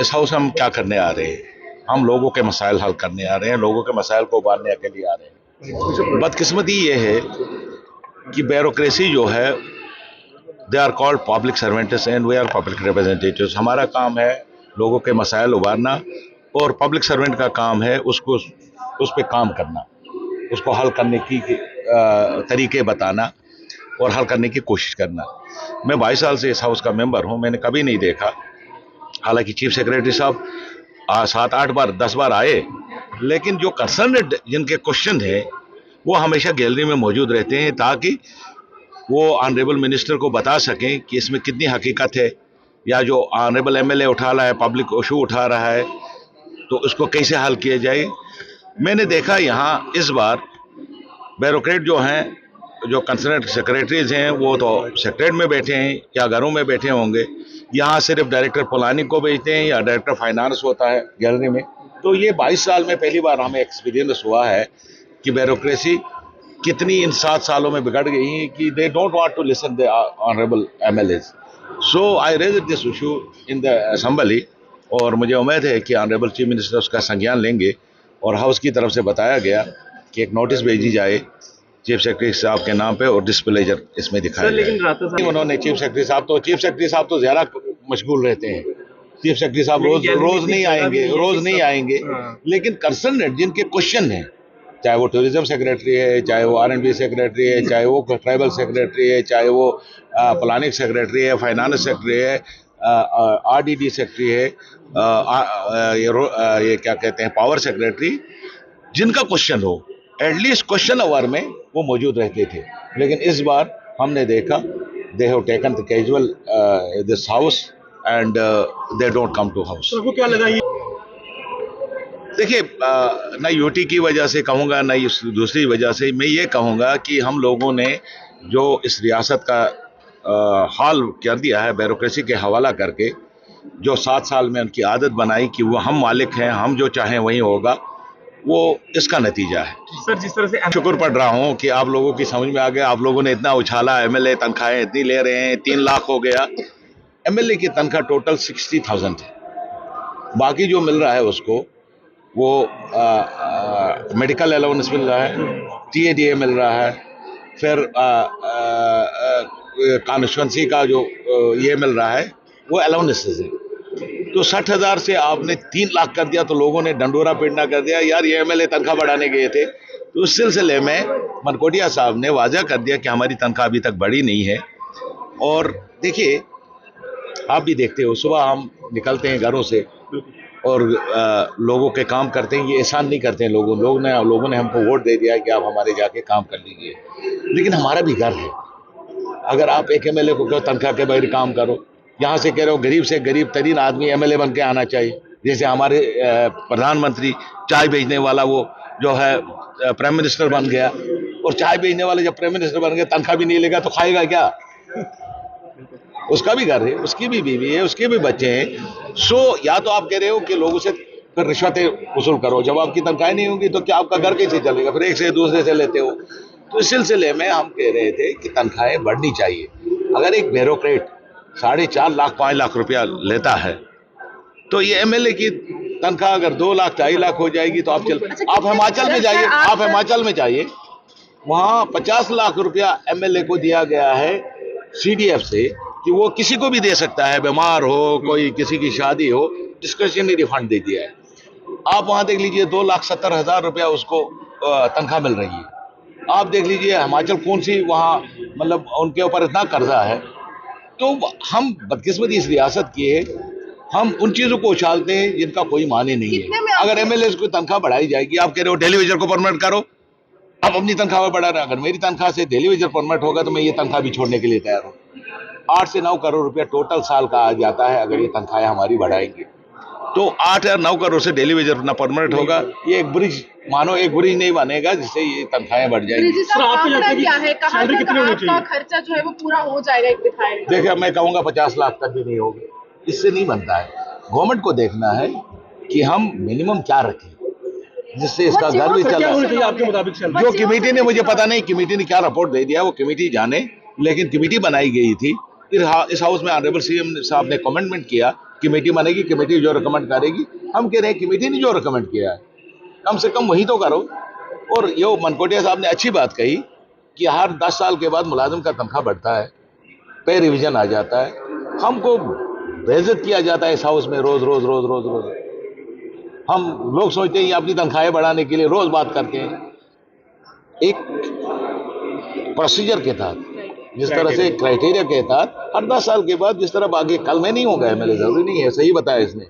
इस हाउस में हम क्या करने आ रहे हैं? हम लोगों के मसाइल हल करने आ रहे हैं, लोगों के मसाइल को उबारने के लिए आ रहे हैं। बदकिस्मती ये है कि ब्यूरोक्रेसी जो है, they are called public servants and we are public representatives. हमारा काम है लोगों के मसाइल उबारना, और पब्लिक सर्वेंट का काम है उसको उस पर काम करना, उसको हल करने की तरीके बताना और हल करने की कोशिश करना। मैं 22 साल से इस हाउस का मेंबर हूं, मैंने कभी नहीं देखा, हालांकि चीफ सेक्रेटरी साहब 7-8 बार 10 बार आए, लेकिन जो कंसर्न जिनके क्वेश्चन है वो हमेशा गैलरी में मौजूद रहते हैं, ताकि वो ऑनरेबल मिनिस्टर को बता सकें कि इसमें कितनी हकीकत है, या जो ऑनरेबल एमएलए उठा रहा है, पब्लिक इशू उठा रहा है, तो उसको कैसे हल किया जाए। मैंने देखा यहाँ इस बार ब्यूरोक्रेट जो हैं, जो कंसर्न सेक्रेटरीज हैं, वो तो सेक्रेटरीट में बैठे हैं या घरों में बैठे होंगे। यहाँ सिर्फ डायरेक्टर प्लानिंग को भेजते हैं या डायरेक्टर फाइनेंस होता है गैलरी में। तो ये 22 साल में पहली बार हमें एक्सपीरियंस हुआ है कि ब्यूरोक्रेसी कितनी इन 7 सालों में बिगड़ गई है कि they don't want to listen the honourable MLAs. So I raise this issue in the assembly, और मुझे उम्मीद है कि ऑनरेबल चीफ मिनिस्टर उसका संज्ञान लेंगे, और हाउस की तरफ से बताया गया कि एक नोटिस भेजी जाए चीफ सेक्रेटरी साहब के नाम पे और डिस्प्लेजर इसमें दिखाया जाए। लेकिन उन्होंने चीफ सेक्रेटरी साहब तो ज्यादा मशगूल रहते हैं। चीफ सेक्रेटरी साहब रोज नहीं आएंगे, लेकिन कंसर्न जिनके क्वेश्चन हैं, चाहे वो टूरिज्म सेक्रेटरी है, चाहे वो R&B सेक्रेटरी है, चाहे वो ट्राइबल सेक्रेटरी है, चाहे वो प्लानिंग सेक्रेटरी है, फाइनेंस सेक्रेटरी है, RDD सेक्रेटरी है, ये क्या कहते हैं, पावर सेक्रेटरी, जिनका क्वेश्चन हो एटलीस्ट क्वेश्चन आवर में वो मौजूद रहते थे। लेकिन इस बार हमने देखा they have taken the casual this house and they don't come to house. आपको क्या लगा ये? देखिए, न यूटी की वजह से कहूँगा, न दूसरी वजह से मैं ये कहूँगा कि हम लोगों ने जो इस रियासत का हाल कर दिया है ब्यूरोक्रेसी के हवाला करके, जो 7 साल में उनकी आदत बनाई कि वो हम मालिक हैं, हम जो चाहें वही होगा, वो इसका नतीजा है। सर, जिस तरह से शुक्र पढ़ रहा हूँ कि आप लोगों की समझ में आ गया। आप लोगों ने इतना उछाला, एमएलए तनख्वाहें इतनी ले रहे हैं, 3 लाख हो गया। एमएलए की तनख्वाह टोटल 60,000 है। बाकी जो मिल रहा है उसको, वो मेडिकल अलाउंस मिल रहा है, TADA मिल रहा है, फिर कॉन्स्टिट्यूंसी का जो ये मिल रहा है वो अलाउंसेस है। तो 60,000 से आपने 3 लाख कर दिया, तो लोगों ने डंडोरा पीटना कर दिया, यार ये एमएलए तनख्वाह बढ़ाने गए थे। तो उस सिलसिले में मनकोटिया साहब ने वाजा कर दिया कि हमारी तनख्वाह अभी तक बढ़ी नहीं है। और देखिए, आप भी देखते हो, सुबह हम निकलते हैं घरों से और लोगों के काम करते हैं, ये एहसान नहीं करते हैं लोगों ने हमको वोट दे दिया है कि आप हमारे जाके काम कर लीजिए, लेकिन हमारा भी घर है। अगर आप एक एमएलए को कहो तनख्वाह के बगैर काम करो, यहाँ से कह रहे हो गरीब से गरीब तरीन आदमी एमएलए बन के आना चाहिए। जैसे हमारे प्रधानमंत्री चाय बेचने वाला, वो जो है प्राइम मिनिस्टर बन गया, और चाय बेचने वाले जब प्राइम मिनिस्टर बन गया, तनख्वाह भी नहीं लेगा तो खाएगा क्या? उसका भी घर है, उसकी भी बीवी है, उसके भी बच्चे हैं। सो या तो आप कह रहे हो कि लोगों से फिर रिश्वतें वसूल करो, जब आपकी तनख्वाहें नहीं होंगी तो क्या आपका घर कैसे चलेगा? फिर एक से दूसरे से लेते हो। तो इस सिलसिले में हम कह रहे थे कि तनख्वाहें बढ़नी चाहिए। अगर एक ब्यूरोक्रेट 4.5 लाख 5 लाख रुपया लेता है, तो ये एमएलए की तनख्वाह अगर 2 लाख 4 लाख हो जाएगी, तो आप हिमाचल में जाइए, वहाँ 50 लाख रुपया एमएलए को दिया गया है CDF से कि वो किसी को भी दे सकता है, बीमार हो, कोई किसी की शादी हो, डिस्क्रिशनरी फंड दे दिया है। आप वहाँ देख लीजिए 2,70,000 रुपया उसको तनख्वाह मिल रही है। आप देख लीजिए हिमाचल कौन सी वहाँ, मतलब उनके ऊपर इतना कर्जा है। तो हम बदकिस्मती इस रियासत की है, हम उन चीज़ों को उछालते हैं जिनका कोई माने नहीं है। अगर एमएलए की तनख्वाह बढ़ाई जाएगी, आप कह रहे हो टेलीविजन को परमिट करो, आप अपनी तनख्वाह बढ़ा रहे हैं। अगर मेरी तनख्वाह से टेलीविजन परमिट होगा तो मैं ये तनख्वाह भी छोड़ने के लिए तैयार हूँ। 8 से 9 करोड़ रुपया टोटल साल का आ जाता है अगर ये तनख्वाहें हमारी बढ़ाएंगे। तो 8 या 9 करोड़ से डेलीवेजर अपना परमानेंट होगा। ये एक ब्रिज, मानो एक ब्रिज नहीं बनेगा जिससे ये तनख्वाहें बढ़ जाएंगी। क्या है, कहाँ तक आपका खर्चा जो है वो पूरा हो जाएगा एक विधायक? देखिए, मैं कहूँगा 50 लाख तक भी नहीं होगी, इससे नहीं बनता है। गवर्नमेंट को देखना है कि हम मिनिमम क्या रखें जिससे इसका घर भी चल रहा आपके मुताबिक। जो कमेटी ने, मुझे पता नहीं कमेटी ने क्या रिपोर्ट दे दिया, वो कमेटी जाने, लेकिन कमेटी बनाई गई थी। इस हाउस में ऑनरेबल CM साहब ने कमेंटमेंट किया कमेटी बनेगी, कमेटी जो रिकमेंड करेगी। हम कह रहे हैं कमेटी ने जो रिकमेंड किया है कम से कम वही तो करो। और ये मनकोटिया साहब ने अच्छी बात कही कि हर 10 साल के बाद मुलाजिम का तनख्वाह बढ़ता है, पे रिवीजन आ जाता है, हमको बेइज्जत किया जाता है इस हाउस में रोज रोज रोज रोज रोज। हम लोग सोचते हैं अपनी तनख्वाहें बढ़ाने के लिए रोज बात करते हैं। एक प्रोसीजर के तहत, जिस तरह से क्राइटेरिया के तहत हर 10 साल के बाद, जिस तरह आगे कल में नहीं होगा एमएलए, जरूरी नहीं है, सही बताया इसने।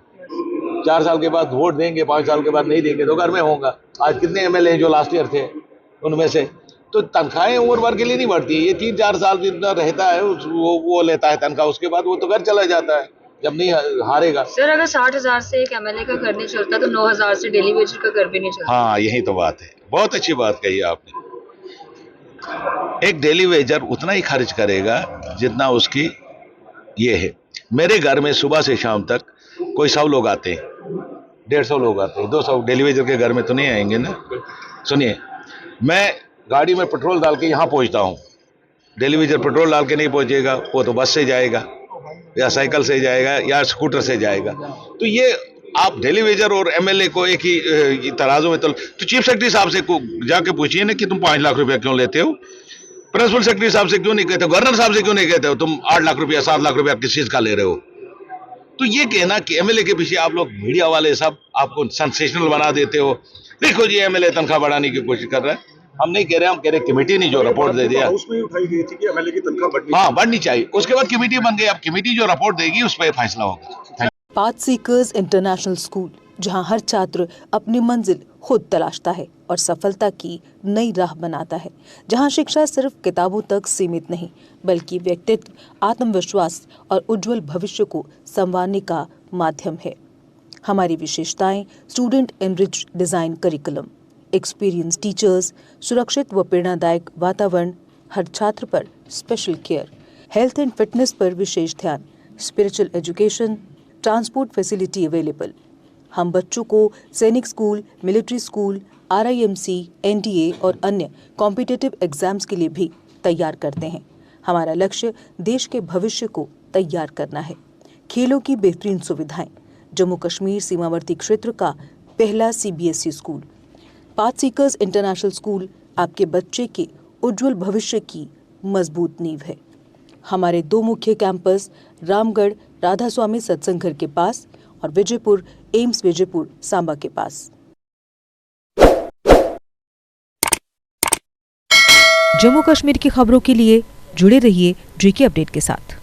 4 साल के बाद वोट देंगे, 5 साल के बाद नहीं देंगे तो घर में होगा। आज कितने एमएलए जो लास्ट ईयर थे उनमें से तो तनख्वाहें उम्र भर के लिए नहीं बढ़ती है। ये 3-4 साल जितना रहता है वो लेता है तनख्वाह, उसके बाद वो तो घर चला जाता है जब नहीं हारेगा। सर अगर 60,000 से एक एमएलए का घर नहीं चलता तो 9,000 से डेली वेजर का घर भी नहीं चलता। हाँ, यही तो बात है। बहुत अच्छी बात कही आपने। एक डेली वेजर उतना ही खर्च करेगा जितना उसकी ये है। मेरे घर में सुबह से शाम तक कोई 100 लोग आते हैं, 150 लोग आते हैं, 200 डेली वेजर के घर में तो नहीं आएंगे ना। सुनिए, मैं गाड़ी में पेट्रोल डाल के यहाँ पहुँचता हूँ, डेली वेजर पेट्रोल डाल के नहीं पहुँचेगा, वो तो बस से जाएगा या साइकिल से जाएगा या स्कूटर से जाएगा। तो ये आप डेली वेजर और एमएलए को एक ही तराजू में तो चीफ सेक्रेटरी साहब से जाके पूछिए ना कि तुम 5 लाख रुपया क्यों लेते हो, प्रिंसिपल सेक्रेटरी साहब से क्यों नहीं कहते हो, गवर्नर साहब से क्यों नहीं कहते हो तुम 8 लाख रुपया 7 लाख रुपया किस चीज का ले रहे हो। तो ये कहना कि एमएलए के पीछे आप लोग मीडिया वाले सब आपको सेंसेशनल बना देते हो, देखो जी एमएलए तनख्वाह बढ़ाने की कोशिश कर रहा है। हम नहीं कह रहे, हम कह रहे कमेटी ने जो रिपोर्ट दे दिया उसमें उठाई गई थी कि एमएलए की तनख्वाह बढ़नी, हाँ बढ़नी चाहिए। उसके बाद कमेटी बन गई, अब कमेटी जो रिपोर्ट देगी उस पर फैसला होगा। पाथ सीकर्स इंटरनेशनल स्कूल, जहां हर छात्र अपनी मंजिल खुद तलाशता है और सफलता की नई राह बनाता है, जहां शिक्षा सिर्फ किताबों तक सीमित नहीं बल्कि व्यक्तित्व, आत्मविश्वास और उज्जवल भविष्य को संवारने का माध्यम है। हमारी विशेषताएं student enrich design curriculum, experience teachers, सुरक्षित व प्रेरणादायक वातावरण, हर छात्र पर special care, health and fitness पर विशेष ध्यान, spiritual education, transport facility available. हम बच्चों को Sainik school, military school, RIMC, NDA और अन्य कॉम्पिटिटिव एग्जाम्स के लिए भी तैयार करते हैं। हमारा लक्ष्य देश के भविष्य को तैयार करना है। खेलों की बेहतरीन सुविधाएं, जम्मू कश्मीर सीमावर्ती क्षेत्र का पहला CBSE school. Path seekers international school आपके बच्चे के उज्जवल भविष्य की मजबूत नींव है। हमारे 2 मुख्य कैंपस रामगढ़ राधा स्वामी सत्संग घर के पास और विजयपुर एम्स विजयपुर सांबा के पास। जम्मू कश्मीर की खबरों के लिए जुड़े रहिए JK अपडेट के साथ।